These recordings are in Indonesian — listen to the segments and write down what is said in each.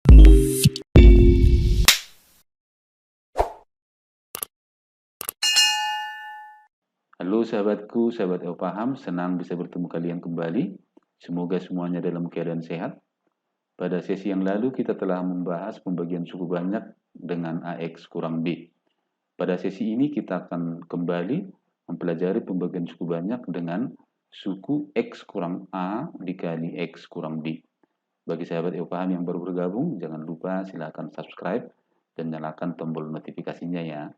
Halo sahabatku, sahabat Paham, senang bisa bertemu kalian kembali. Semoga semuanya dalam keadaan sehat. Pada sesi yang lalu kita telah membahas pembagian suku banyak dengan AX kurang B. Pada sesi ini kita akan kembali mempelajari pembagian suku banyak dengan suku X kurang A dikali X kurang B. Bagi sahabat Paham yang baru bergabung, jangan lupa silakan subscribe dan nyalakan tombol notifikasinya ya.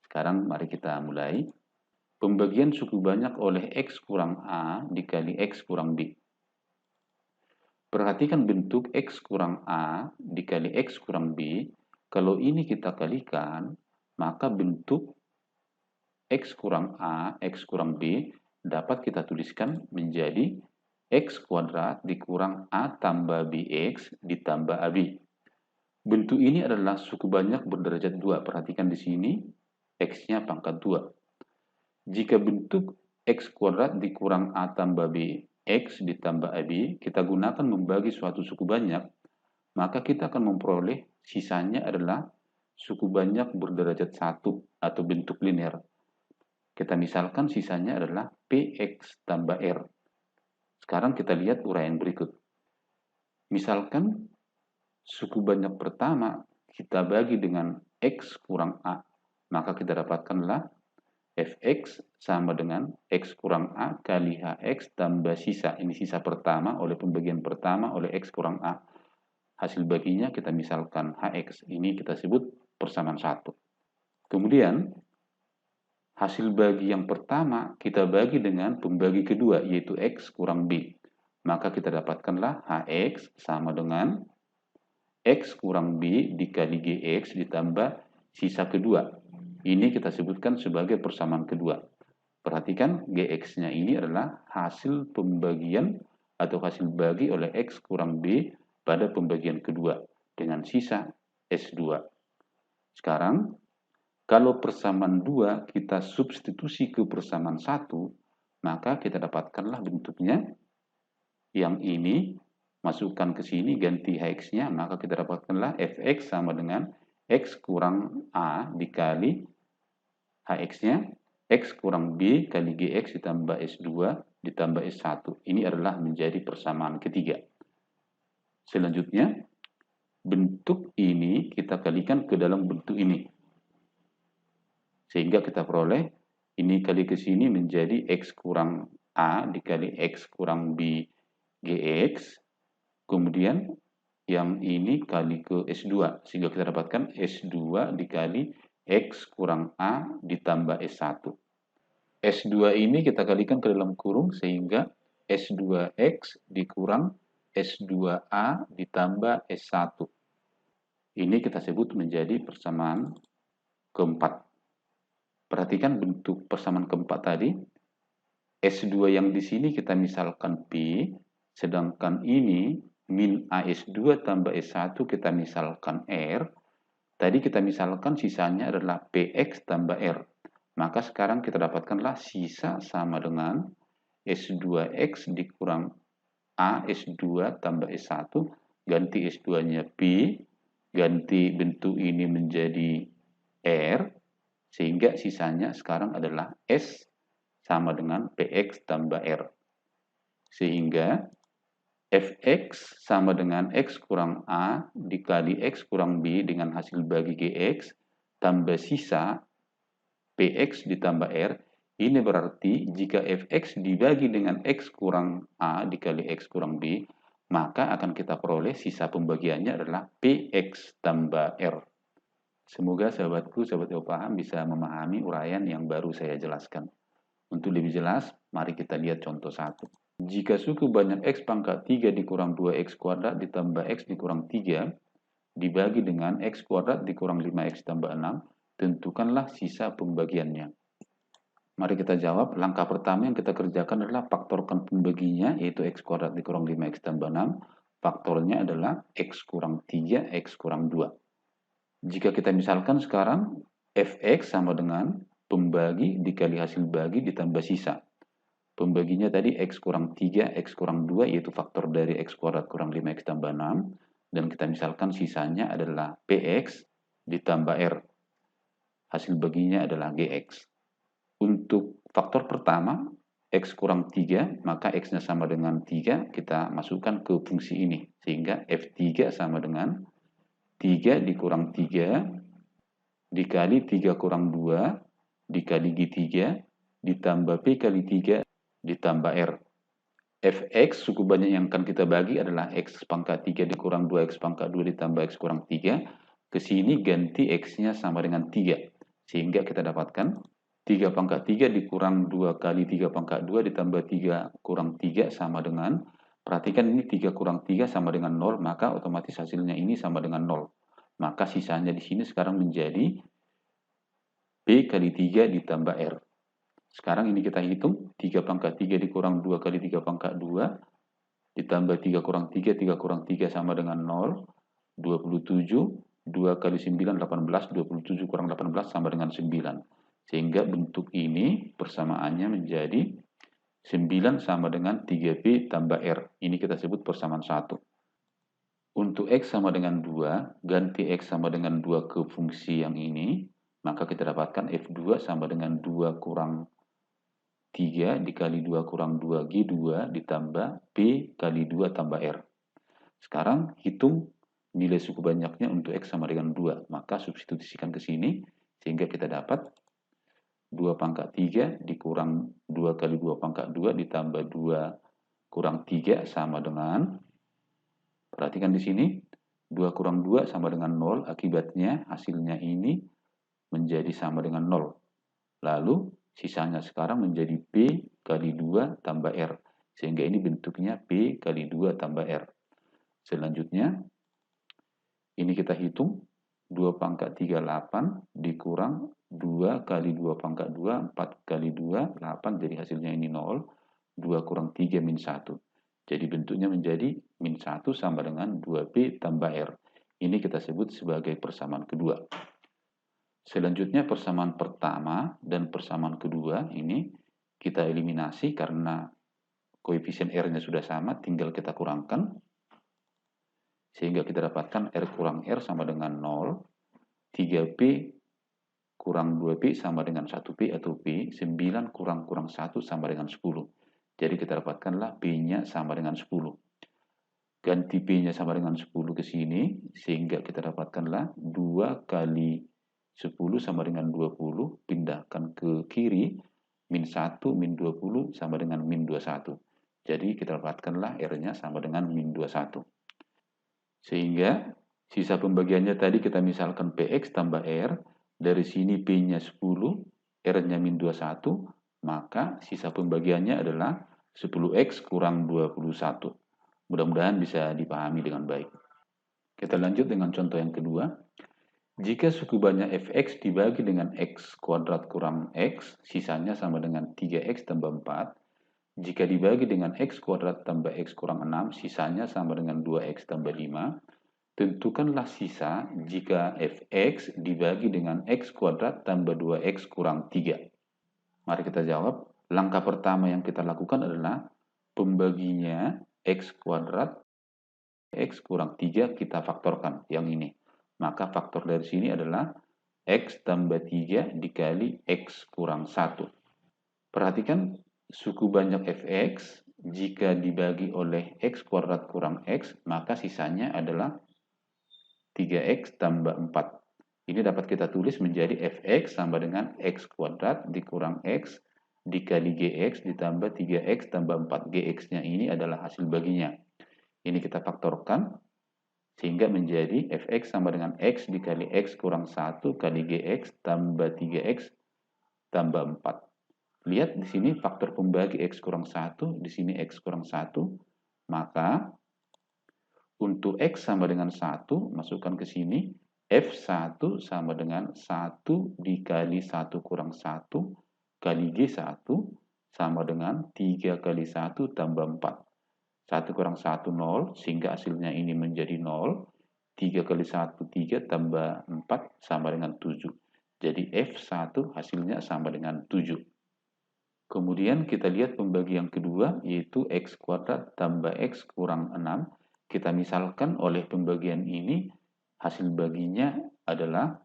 Sekarang mari kita mulai. Pembagian suku banyak oleh X kurang A dikali X kurang B. Perhatikan bentuk X kurang A dikali X kurang B. Kalau ini kita kalikan, maka bentuk X kurang A, X kurang B dapat kita tuliskan menjadi X kuadrat dikurang A tambah BX ditambah AB. Bentuk ini adalah suku banyak berderajat 2. Perhatikan di sini, X-nya pangkat 2. Jika bentuk X kuadrat dikurang A tambah BX ditambah AB, kita gunakan membagi suatu suku banyak, maka kita akan memperoleh sisanya adalah suku banyak berderajat 1 atau bentuk linear. Kita misalkan sisanya adalah PX tambah R. Sekarang kita lihat uraian berikut. Misalkan suku banyak pertama kita bagi dengan X kurang A, maka kita dapatkanlah Fx sama dengan X kurang A kali Hx tambah sisa. Ini sisa pertama oleh pembagian pertama oleh X kurang A. Hasil baginya kita misalkan Hx. Ini kita sebut persamaan 1. Kemudian, hasil bagi yang pertama kita bagi dengan pembagi kedua, yaitu X kurang B. Maka kita dapatkanlah Hx sama dengan X kurang B dikali Gx ditambah sisa kedua. Ini kita sebutkan sebagai persamaan kedua. Perhatikan Gx-nya ini adalah hasil pembagian atau hasil bagi oleh X kurang B pada pembagian kedua dengan sisa S2. Sekarang, kalau persamaan 2 kita substitusi ke persamaan 1, maka kita dapatkanlah bentuknya. Yang ini, masukkan ke sini, ganti Hx-nya, maka kita dapatkanlah Fx sama dengan X kurang A dikali Hx-nya X kurang B kali Gx ditambah S2 ditambah S1. Ini adalah menjadi persamaan ketiga. Selanjutnya, bentuk ini kita kalikan ke dalam bentuk ini. Sehingga kita peroleh ini kali ke sini menjadi X kurang A dikali X kurang B Gx. Kemudian yang ini kali ke S2. Sehingga kita dapatkan S2 dikali X kurang A ditambah S1. S2 ini kita kalikan ke dalam kurung sehingga S2X dikurang S2A ditambah S1. Ini kita sebut menjadi persamaan keempat. Perhatikan bentuk persamaan keempat tadi. S2 yang di sini kita misalkan P, sedangkan ini min AS2 tambah S1 kita misalkan R. Tadi kita misalkan sisanya adalah PX tambah R. Maka sekarang kita dapatkanlah sisa sama dengan S2X dikurang A S2 tambah S1. Ganti S2-nya P. Ganti bentuk ini menjadi R. Sehingga sisanya sekarang adalah S sama dengan PX tambah R. Sehingga Fx sama dengan X kurang A dikali X kurang B dengan hasil bagi Gx tambah sisa Px ditambah R. Ini berarti jika Fx dibagi dengan X kurang A dikali X kurang B, maka akan kita peroleh sisa pembagiannya adalah Px tambah R. Semoga sahabatku, sahabat paham bisa memahami uraian yang baru saya jelaskan. Untuk lebih jelas, mari kita lihat contoh 1. Jika suku banyak X pangkat 3 dikurang 2X kuadrat ditambah X dikurang 3 dibagi dengan X kuadrat dikurang 5X tambah 6, tentukanlah sisa pembagiannya. Mari kita jawab. Langkah pertama yang kita kerjakan adalah faktorkan pembaginya, yaitu X kuadrat dikurang 5X tambah 6. Faktornya adalah X kurang 3, X kurang 2. Jika kita misalkan sekarang Fx sama dengan pembagi dikali hasil bagi ditambah sisa. Pembaginya tadi X kurang 3, X kurang 2, yaitu faktor dari X kuadrat kurang 5X tambah 6. dan kita misalkan sisanya adalah PX ditambah R. Hasil baginya adalah GX. Untuk faktor pertama, X kurang 3, maka X-nya sama dengan 3, kita masukkan ke fungsi ini. Sehingga F3 sama dengan 3 dikurang 3, dikali 3 kurang 2, dikali G3, ditambah P kali 3, ditambah R. Fx, suku banyak yang akan kita bagi adalah X pangkat 3 dikurang 2, X pangkat 2 ditambah X kurang 3. Kesini ganti X-nya sama dengan 3. Sehingga kita dapatkan 3 pangkat 3 dikurang 2 kali 3 pangkat 2 ditambah 3 kurang 3 sama dengan, perhatikan ini 3 kurang 3 sama dengan 0, maka otomatis hasilnya ini sama dengan 0. Maka sisanya di sini sekarang menjadi B kali 3 ditambah R. Sekarang ini kita hitung, 3 pangkat 3 dikurang 2 kali 3 pangkat 2, ditambah 3 kurang 3, 3 kurang 3 sama dengan 0, 27, 2 kali 9, 18, 27 kurang 18 sama dengan 9. Sehingga bentuk ini persamaannya menjadi 9 sama dengan 3B tambah R. Ini kita sebut persamaan 1. Untuk X sama dengan 2, ganti X sama dengan 2 ke fungsi yang ini, maka kita dapatkan F2 sama dengan 2 kurang 3 dikali 2 kurang 2 G2 ditambah B kali 2 tambah R. Sekarang hitung nilai suku banyaknya untuk X sama dengan 2. Maka substitusikan ke sini sehingga kita dapat 2 pangkat 3 dikurang 2 kali 2 pangkat 2 ditambah 2 kurang 3 sama dengan, perhatikan di sini, 2 kurang 2 sama dengan 0. Akibatnya hasilnya ini menjadi sama dengan 0. Lalu sisanya sekarang menjadi B kali 2 tambah R. Sehingga ini bentuknya B kali 2 tambah R. Selanjutnya, ini kita hitung. 2 pangkat 3, 8, dikurang 2 kali 2 pangkat 2, 4 kali 2, 8. Jadi hasilnya ini 0. 2 kurang 3, min 1. Jadi bentuknya menjadi min 1 sama dengan 2B tambah R. Ini kita sebut sebagai persamaan kedua. Selanjutnya persamaan pertama dan persamaan kedua ini kita eliminasi karena koefisien R-nya sudah sama, tinggal kita kurangkan. Sehingga kita dapatkan R kurang R sama dengan 0, 3P kurang 2P sama dengan 1P atau P, 9 kurang 1 sama dengan 10. Jadi kita dapatkanlah P-nya sama dengan 10. Ganti P-nya sama dengan 10 ke sini, sehingga kita dapatkanlah 2 kali 10 sama dengan 20, pindahkan ke kiri, min 1, min 20 sama dengan min 21. Jadi kita dapatkanlah R-nya sama dengan min 21. Sehingga sisa pembagiannya tadi kita misalkan PX tambah R, dari sini P-nya 10, R-nya min 21, maka sisa pembagiannya adalah 10X kurang 21. Mudah-mudahan bisa dipahami dengan baik. Kita lanjut dengan contoh yang kedua. Jika suku banyak Fx dibagi dengan X kuadrat kurang X, sisanya sama dengan 3X tambah 4. Jika dibagi dengan X kuadrat tambah X kurang 6, sisanya sama dengan 2X tambah 5. Tentukanlah sisa jika Fx dibagi dengan X kuadrat tambah 2X kurang 3. Mari kita jawab. Langkah pertama yang kita lakukan adalah pembaginya X kuadrat X kurang 3 kita faktorkan yang ini. Maka faktor dari sini adalah X tambah 3 dikali X kurang 1. Perhatikan suku banyak Fx jika dibagi oleh X kuadrat kurang X, maka sisanya adalah 3X tambah 4. Ini dapat kita tulis menjadi Fx sama dengan X kuadrat dikurang X dikali Gx ditambah 3X tambah 4. Gx-nya ini adalah hasil baginya. Ini kita faktorkan sehingga menjadi Fx sama dengan X dikali X kurang 1 kali Gx tambah 3X tambah 4. Lihat di sini faktor pembagi X kurang 1, di sini X kurang 1. Maka untuk X sama dengan 1, masukkan ke sini. F1 sama dengan 1 dikali 1 kurang 1 kali G1 sama dengan 3 kali 1 tambah 4. 1 kurang 1, 0, sehingga hasilnya ini menjadi 0. 3 kali 1, 3, tambah 4, sama dengan 7. Jadi F1 hasilnya sama dengan 7. Kemudian kita lihat pembagian kedua, yaitu X kuadrat tambah X kurang 6. kita misalkan oleh pembagian ini hasil baginya adalah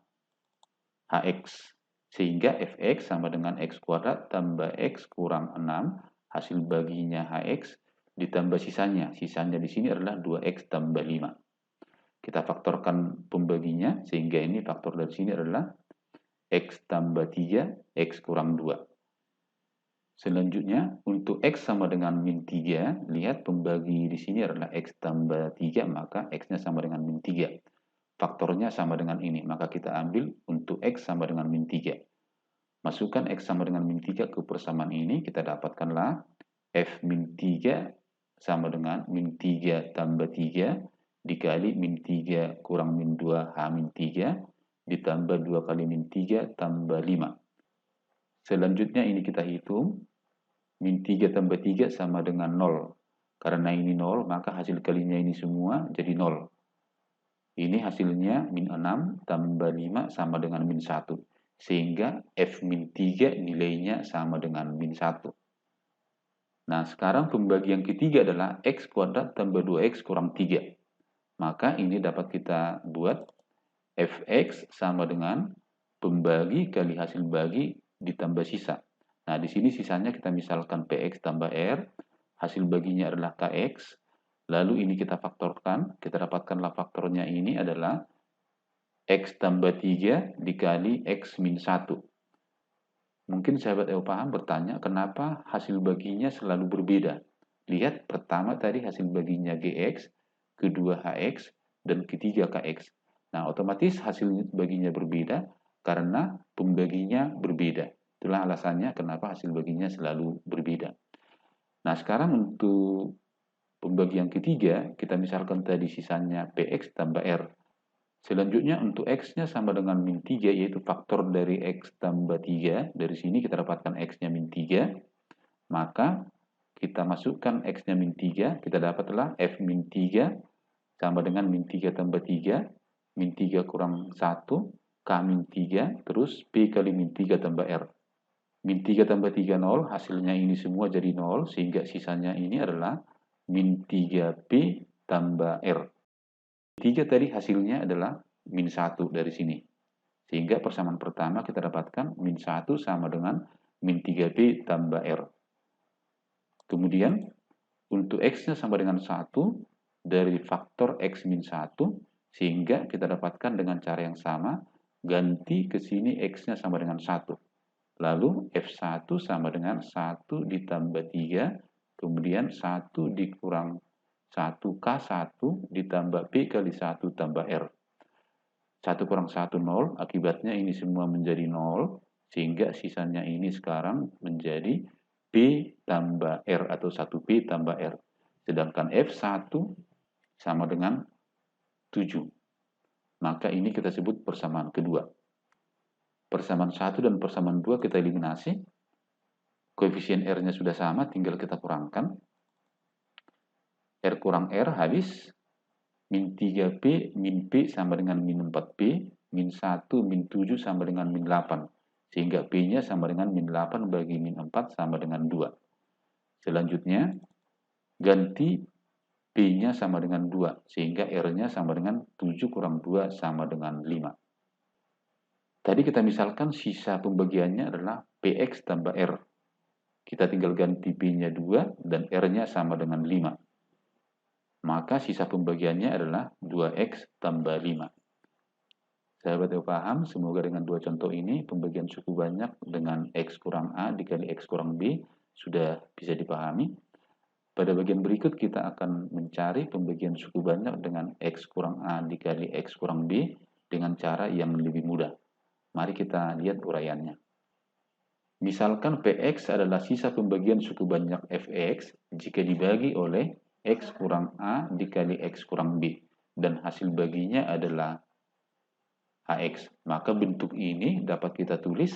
HX. Sehingga Fx sama dengan X kuadrat tambah X kurang 6, hasil baginya HX ditambah sisanya. Sisanya di sini adalah 2X tambah 5. Kita faktorkan pembaginya, sehingga ini faktor dari sini adalah X tambah 3, X kurang 2. Selanjutnya, untuk X sama dengan min 3, lihat pembagi di sini adalah X tambah 3, maka X-nya sama dengan min 3. Faktornya sama dengan ini, maka kita ambil untuk X sama dengan min 3. Masukkan X sama dengan min 3 ke persamaan ini, kita dapatkanlah F min 3 sama dengan min 3 tambah 3 dikali min 3 kurang min 2 H min 3 ditambah 2 kali min 3 tambah 5. Selanjutnya ini kita hitung, min 3 tambah 3 sama dengan 0. Karena ini 0, maka hasil kalinya ini semua jadi 0. Ini hasilnya min 6 tambah 5 sama dengan min 1. Sehingga F min 3 nilainya sama dengan min 1. Nah, sekarang pembagian ketiga adalah X kuadrat tambah 2X kurang 3. Maka ini dapat kita buat Fx sama dengan pembagi kali hasil bagi ditambah sisa. Nah, di sini sisanya kita misalkan Px tambah R, hasil baginya adalah Kx, lalu ini kita faktorkan, kita dapatkanlah faktornya ini adalah X tambah 3 dikali X min 1. Mungkin sahabat paham bertanya, kenapa hasil baginya selalu berbeda? Lihat, pertama tadi hasil baginya Gx, kedua Hx, dan ketiga Kx. Nah, otomatis hasil baginya berbeda karena pembaginya berbeda. Itulah alasannya kenapa hasil baginya selalu berbeda. Nah, sekarang untuk pembagian ketiga, kita misalkan tadi sisanya Px tambah R. Selanjutnya untuk X-nya sama dengan min 3, yaitu faktor dari X tambah 3. Dari sini kita dapatkan X-nya min 3. Maka kita masukkan X-nya min 3, kita dapatlah F min 3 sama dengan min 3 tambah 3, min 3 kurang 1, K min 3, terus P kali min 3 tambah R. Min 3 tambah 3, 0, hasilnya ini semua jadi 0, sehingga sisanya ini adalah min 3P tambah R. 3 tadi hasilnya adalah min 1 dari sini. Sehingga persamaan pertama kita dapatkan min 1 sama dengan min 3P tambah R. Kemudian untuk X-nya sama dengan 1 dari faktor X min 1, sehingga kita dapatkan dengan cara yang sama, ganti ke sini X-nya sama dengan 1. Lalu F1 sama dengan 1 ditambah 3, kemudian 1 dikurang 1K1 ditambah P kali 1 tambah R. 1 kurang 1, 0. Akibatnya ini semua menjadi 0. Sehingga sisanya ini sekarang menjadi P tambah R atau 1P tambah R. Sedangkan F1 sama dengan 7. Maka ini kita sebut persamaan kedua. Persamaan 1 dan persamaan 2 kita eliminasi. Koefisien R-nya sudah sama, tinggal kita kurangkan. R kurang R habis, min 3P, min P sama dengan min 4P, min 1, min 7 sama dengan min 8. Sehingga P-nya sama dengan min 8 bagi min 4 sama dengan 2. Selanjutnya, ganti P-nya sama dengan 2. Sehingga R-nya sama dengan 7 kurang 2 sama dengan 5. Tadi kita misalkan sisa pembagiannya adalah Px tambah R. Kita tinggal ganti P-nya 2 dan R-nya sama dengan 5. Maka sisa pembagiannya adalah 2X tambah 5. Sahabat yang paham, semoga dengan dua contoh ini pembagian suku banyak dengan X kurang A dikali X kurang B sudah bisa dipahami. Pada bagian berikut kita akan mencari pembagian suku banyak dengan X kurang A dikali X kurang B dengan cara yang lebih mudah. Mari kita lihat uraiannya. Misalkan Px adalah sisa pembagian suku banyak Fx jika dibagi oleh X kurang A dikali X kurang B. Dan hasil baginya adalah Hx. Maka bentuk ini dapat kita tulis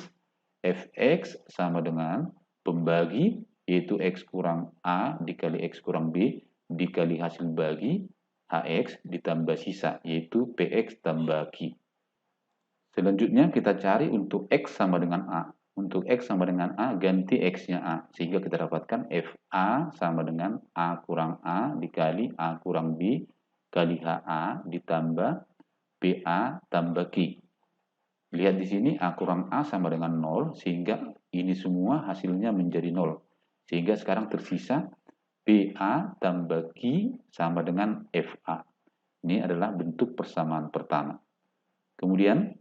Fx sama dengan pembagi, yaitu X kurang A dikali X kurang B, dikali hasil bagi Hx ditambah sisa, yaitu Px tambah Q. Selanjutnya kita cari untuk X sama dengan A. Untuk X sama dengan A, ganti X-nya A. Sehingga kita dapatkan FA sama dengan A kurang A dikali A kurang B kali HA ditambah BA tambah Q. Lihat di sini A kurang A sama dengan 0, sehingga ini semua hasilnya menjadi 0. Sehingga sekarang tersisa BA tambah Q sama dengan FA. Ini adalah bentuk persamaan pertama. Kemudian,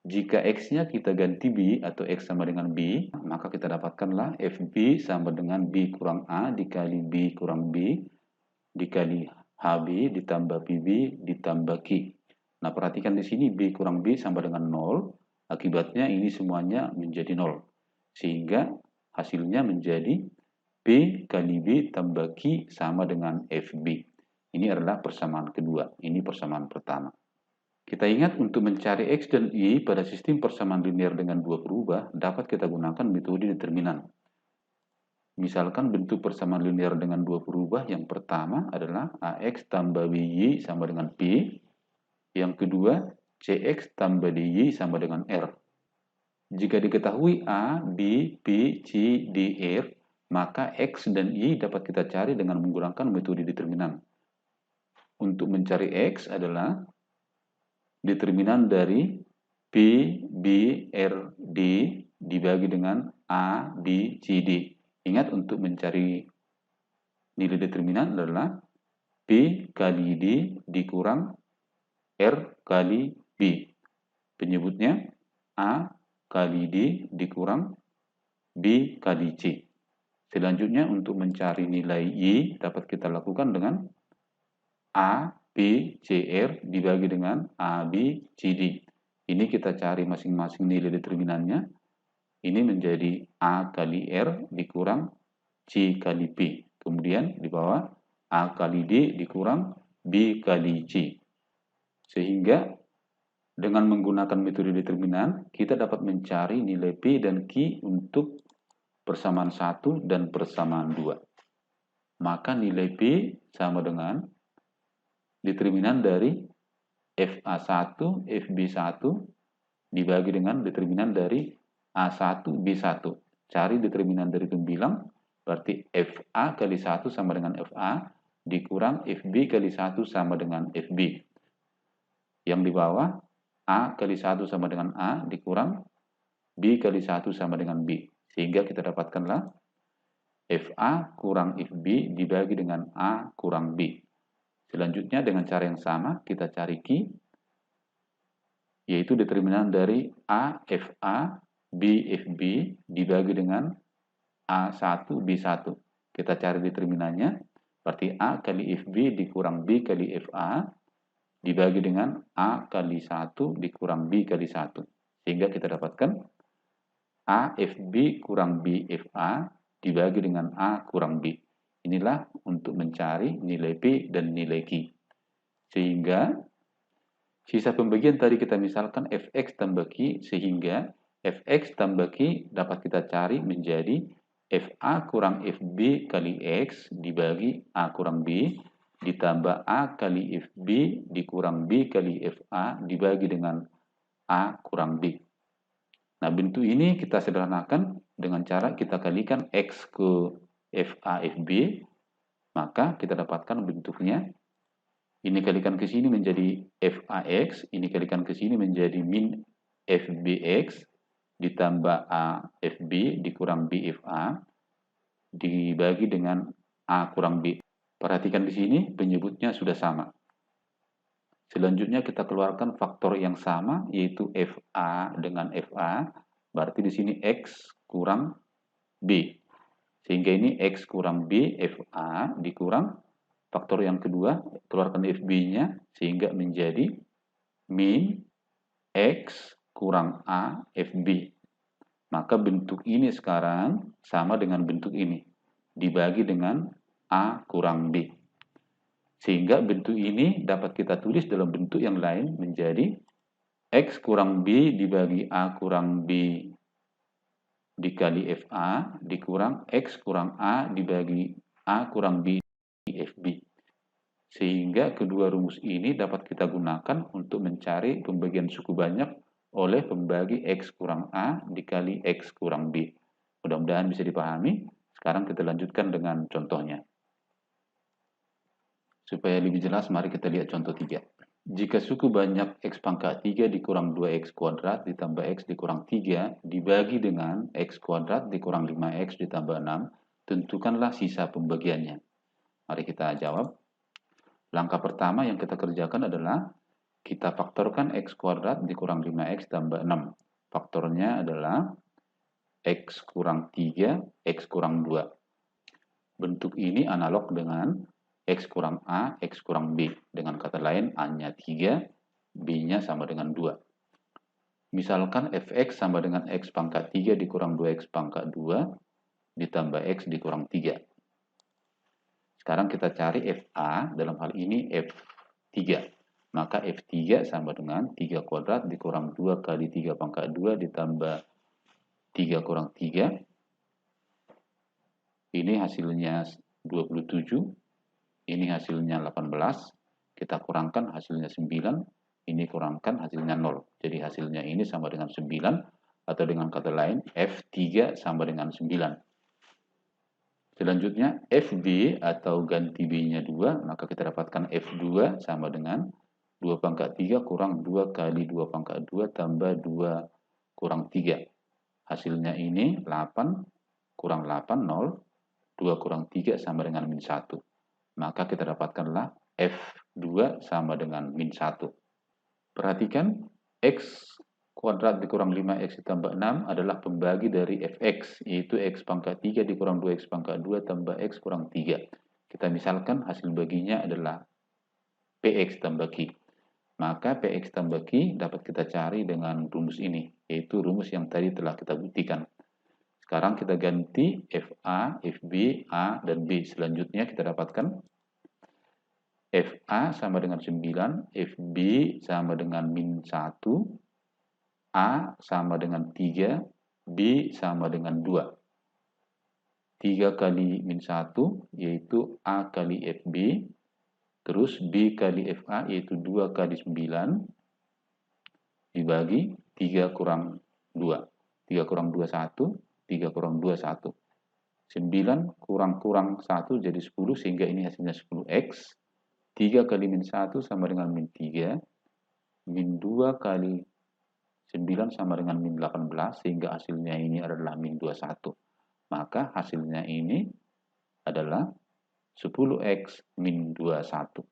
jika X-nya kita ganti B atau X sama dengan B, maka kita dapatkanlah FB sama dengan B kurang A dikali B kurang B dikali HB ditambah PB ditambah Q. Nah, perhatikan di sini B kurang B sama dengan 0. Akibatnya ini semuanya menjadi 0. Sehingga hasilnya menjadi B kali B tambah Q sama dengan FB. Ini adalah persamaan kedua. Ini persamaan pertama. Kita ingat untuk mencari X dan Y pada sistem persamaan linear dengan dua berubah, dapat kita gunakan metode determinan. Misalkan bentuk persamaan linear dengan dua berubah, yang pertama adalah AX tambah BY sama dengan P. Yang kedua, CX tambah DY sama dengan R. Jika diketahui A, B, P, C, D, R, maka X dan Y dapat kita cari dengan menggunakan metode determinan. Untuk mencari X adalah determinan dari P, B, R, D dibagi dengan A, B, C, D. Ingat untuk mencari nilai determinan adalah P kali D dikurang R kali B. Penyebutnya A kali D dikurang B kali C. Selanjutnya untuk mencari nilai Y dapat kita lakukan dengan A, B, C, R dibagi dengan A, B, C, D. Ini kita cari masing-masing nilai determinannya. Ini menjadi A kali R dikurang C kali P. Kemudian di bawah A kali D dikurang B kali C. Sehingga dengan menggunakan metode determinan, kita dapat mencari nilai P dan Q untuk persamaan 1 dan persamaan 2. Maka nilai P sama dengan determinan dari FA1, FB1 dibagi dengan determinan dari A1, B1. Cari determinan dari pembilang, berarti FA kali 1 sama dengan FA, dikurang FB kali 1 sama dengan FB. Yang di bawah, A kali 1 sama dengan A, dikurang B kali 1 sama dengan B. Sehingga kita dapatkanlah FA kurang FB dibagi dengan A kurang B. Selanjutnya dengan cara yang sama kita cari Q, yaitu determinan dari AFA BFB dibagi dengan A1 B1. Kita cari determinannya, berarti A kali FB dikurang B kali FA dibagi dengan A kali 1 dikurang B kali 1. Sehingga kita dapatkan AFB kurang BFA dibagi dengan A kurang B. Inilah untuk mencari nilai P dan nilai Q. Sehingga sisa pembagian tadi kita misalkan Fx tambah Q, sehingga Fx tambah Q dapat kita cari menjadi Fa kurang Fb kali X dibagi A kurang B ditambah A kali Fb dikurang B kali Fa dibagi dengan A kurang B. Nah, bentuk ini kita sederhanakan dengan cara kita kalikan X ke Fa Fb, maka kita dapatkan bentuknya. Ini kalikan ke sini menjadi Fax, ini kalikan ke sini menjadi min Fbx ditambah AFB dikurang BFA dibagi dengan A kurang B. Perhatikan di sini penyebutnya sudah sama. Selanjutnya kita keluarkan faktor yang sama yaitu Fa dengan Fa, berarti di sini X kurang B. Sehingga ini X kurang B Fa dikurang faktor yang kedua, keluarkan FB-nya sehingga menjadi min X kurang A FB. Maka bentuk ini sekarang sama dengan bentuk ini, dibagi dengan A kurang B. Sehingga bentuk ini dapat kita tulis dalam bentuk yang lain menjadi X kurang B dibagi A kurang B dikali Fa dikurang X kurang A dibagi A kurang B FB. Sehingga kedua rumus ini dapat kita gunakan untuk mencari pembagian suku banyak oleh pembagi X kurang A dikali X kurang B. Mudah-mudahan bisa dipahami. Sekarang kita lanjutkan dengan contohnya. Supaya lebih jelas, mari kita lihat contoh 3. Jika suku banyak X pangkat 3 dikurang 2X kuadrat ditambah X dikurang 3 dibagi dengan X kuadrat dikurang 5X ditambah 6, tentukanlah sisa pembagiannya. Mari kita jawab. Langkah pertama yang kita kerjakan adalah kita faktorkan X kuadrat dikurang 5X tambah 6. Faktornya adalah X kurang 3, X kurang 2. Bentuk ini analog dengan X kurang A, X kurang B. Dengan kata lain, A-nya 3, B-nya sama dengan 2. Misalkan fx sama dengan X pangkat 3 dikurang 2X pangkat 2 ditambah X dikurang 3. Sekarang kita cari FA, dalam hal ini F3. Maka F3 sama dengan 3 kuadrat dikurang 2 kali 3 pangkat 2 ditambah 3 kurang 3. Ini hasilnya 27. Ini hasilnya 18. Kita kurangkan hasilnya 9. Ini kurangkan hasilnya 0. Jadi hasilnya ini sama dengan 9. Atau dengan kata lain, F3 sama dengan 9. Selanjutnya, FB atau ganti B-nya 2. Maka kita dapatkan F2 sama dengan 2 pangkat 3 kurang 2 kali 2 pangkat 2 tambah 2 kurang 3. Hasilnya ini 8 kurang 8, 0. 2 kurang 3 sama dengan min 1. Maka kita dapatkanlah F2 sama dengan min 1. Perhatikan, X kuadrat dikurang 5X ditambah 6 adalah pembagi dari Fx, yaitu X pangkat 3 dikurang 2X pangkat 2 tambah X kurang 3. Kita misalkan hasil baginya adalah Px tambah Q. Maka Px tambah Q dapat kita cari dengan rumus ini, yaitu rumus yang tadi telah kita buktikan. Sekarang kita ganti FA, FB, A, dan B. Selanjutnya kita dapatkan FA sama dengan 9, FB sama dengan min 1, A sama dengan 3, B sama dengan 2. 3 kali min 1 yaitu A kali FB, terus B kali FA yaitu 2 kali 9, dibagi 3 kurang 2. 3 kurang 2, 1. 3 kurang 2, 1. 9 kurang 1 jadi 10, sehingga ini hasilnya 10X. 3 kali min 1 sama dengan min 3. Min 2 kali 9 sama dengan min 18, sehingga hasilnya ini adalah min 21. Maka hasilnya ini adalah 10X min 21.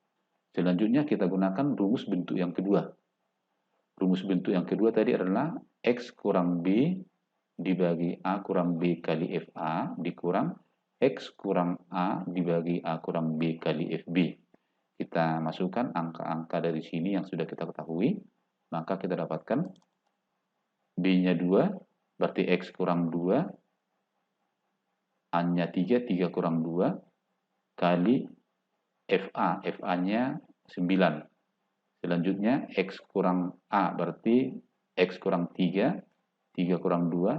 Selanjutnya kita gunakan rumus bentuk yang kedua. Rumus bentuk yang kedua tadi adalah X kurang B dibagi A kurang B kali FA dikurang X kurang A dibagi A kurang B kali FB. Kita masukkan angka-angka dari sini yang sudah kita ketahui. Maka kita dapatkan B-nya 2, berarti X kurang 2. A-nya 3, 3 kurang 2. Kali FA, FA-nya 9. Selanjutnya X kurang A, berarti X kurang 3. 3 kurang 2,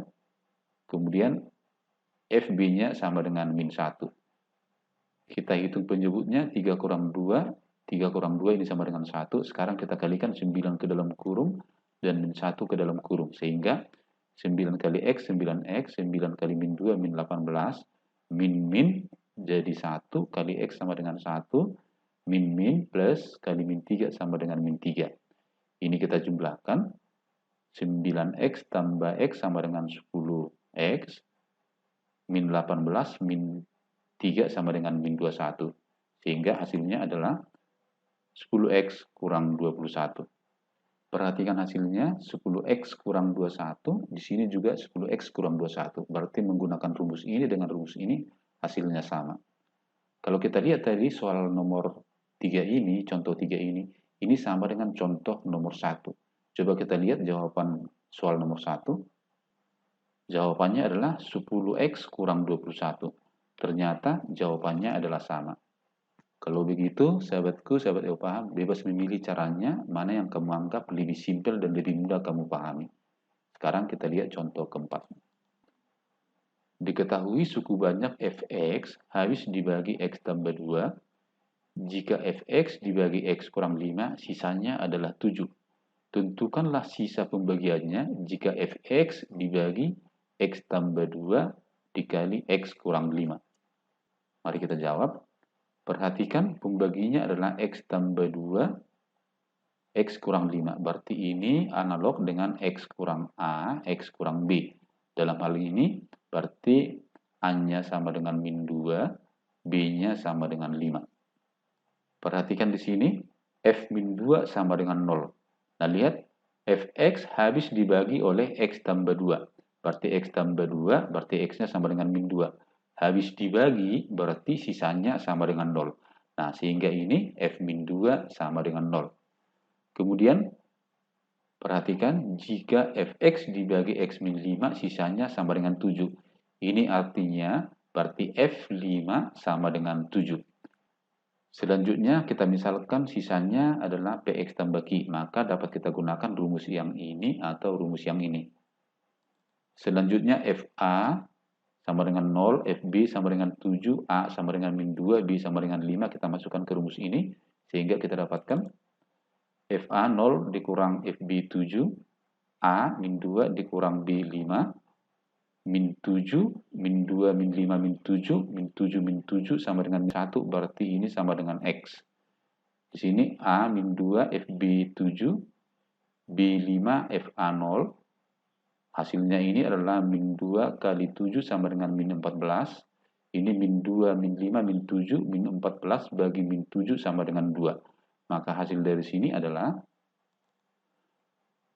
kemudian FB-nya sama dengan min 1. Kita hitung penyebutnya 3 kurang 2, 3 kurang 2 ini sama dengan 1. Sekarang kita kalikan 9 ke dalam kurung dan min 1 ke dalam kurung. Sehingga 9 kali X, 9X, 9 kali min 2, min 18, min jadi 1 kali X sama dengan 1, min plus kali min 3 sama dengan min 3. Ini kita jumlahkan. 9X tambah X sama dengan 10X, min 18, min 3 sama dengan min 21. Sehingga hasilnya adalah 10X kurang 21. Perhatikan hasilnya, 10X kurang 21, di sini juga 10X kurang 21. Berarti menggunakan rumus ini dengan rumus ini, hasilnya sama. Kalau kita lihat tadi soal nomor 3 ini, contoh 3 ini sama dengan contoh nomor 1. Coba kita lihat jawaban soal nomor 1. Jawabannya adalah 10X kurang 21. Ternyata jawabannya adalah sama. Kalau begitu, sahabatku, sahabat yang paham, bebas memilih caranya, mana yang kamu anggap lebih simpel dan lebih mudah kamu pahami. Sekarang kita lihat contoh keempat. Diketahui suku banyak Fx habis dibagi X tambah 2. Jika Fx dibagi X kurang 5, sisanya adalah 7. Tentukanlah sisa pembagiannya jika Fx dibagi X tambah 2 dikali X kurang 5. Mari kita jawab. Perhatikan pembaginya adalah X tambah 2, X kurang 5. Berarti ini analog dengan X kurang A, X kurang B. Dalam hal ini, berarti A-nya sama dengan min 2, B-nya sama dengan 5. Perhatikan di sini, F min 2 sama dengan 0. Nah, lihat, Fx habis dibagi oleh X tambah 2. Berarti X tambah 2, berarti X-nya sama dengan min 2. Habis dibagi, berarti sisanya sama dengan 0. Nah, sehingga ini F min 2 sama dengan 0. Kemudian, perhatikan jika Fx dibagi X min 5, sisanya sama dengan 7. Ini artinya berarti F5 sama dengan 7. Selanjutnya kita misalkan sisanya adalah Px tambah Q, maka dapat kita gunakan rumus yang ini atau rumus yang ini. Selanjutnya Fa sama dengan 0, Fb sama dengan 7, A sama dengan min 2, B sama dengan 5, kita masukkan ke rumus ini, sehingga kita dapatkan Fa 0 dikurang Fb 7, A min 2 dikurang B 5, min 7, min 2, min 5, min 7, min 7, min 7 sama dengan 1, berarti ini sama dengan X. Di sini A min 2 Fb 7, B5 Fa 0. Hasilnya ini adalah min 2 kali 7 sama dengan min 14. Ini min 2, min 5, min 7, min 14 bagi min 7 sama dengan 2. Maka hasil dari sini adalah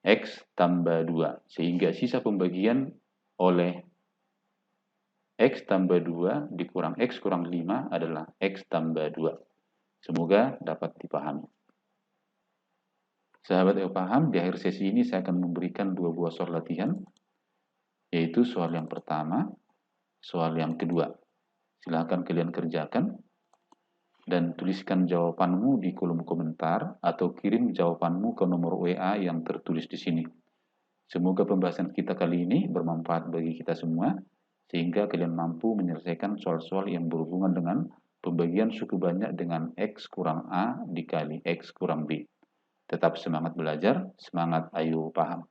X tambah 2. Sehingga sisa pembagian oleh X tambah 2 dikurang X kurang 5 adalah X tambah 2. Semoga dapat dipahami. Sahabat yang paham, di akhir sesi ini saya akan memberikan 2 buah soal latihan, yaitu soal yang pertama, soal yang kedua. Silahkan kalian kerjakan dan tuliskan jawabanmu di kolom komentar atau kirim jawabanmu ke nomor WA yang tertulis di sini. Semoga pembahasan kita kali ini bermanfaat bagi kita semua, sehingga kalian mampu menyelesaikan soal-soal yang berhubungan dengan pembagian suku banyak dengan X kurang A dikali X kurang B. Tetap semangat belajar, semangat ayo paham.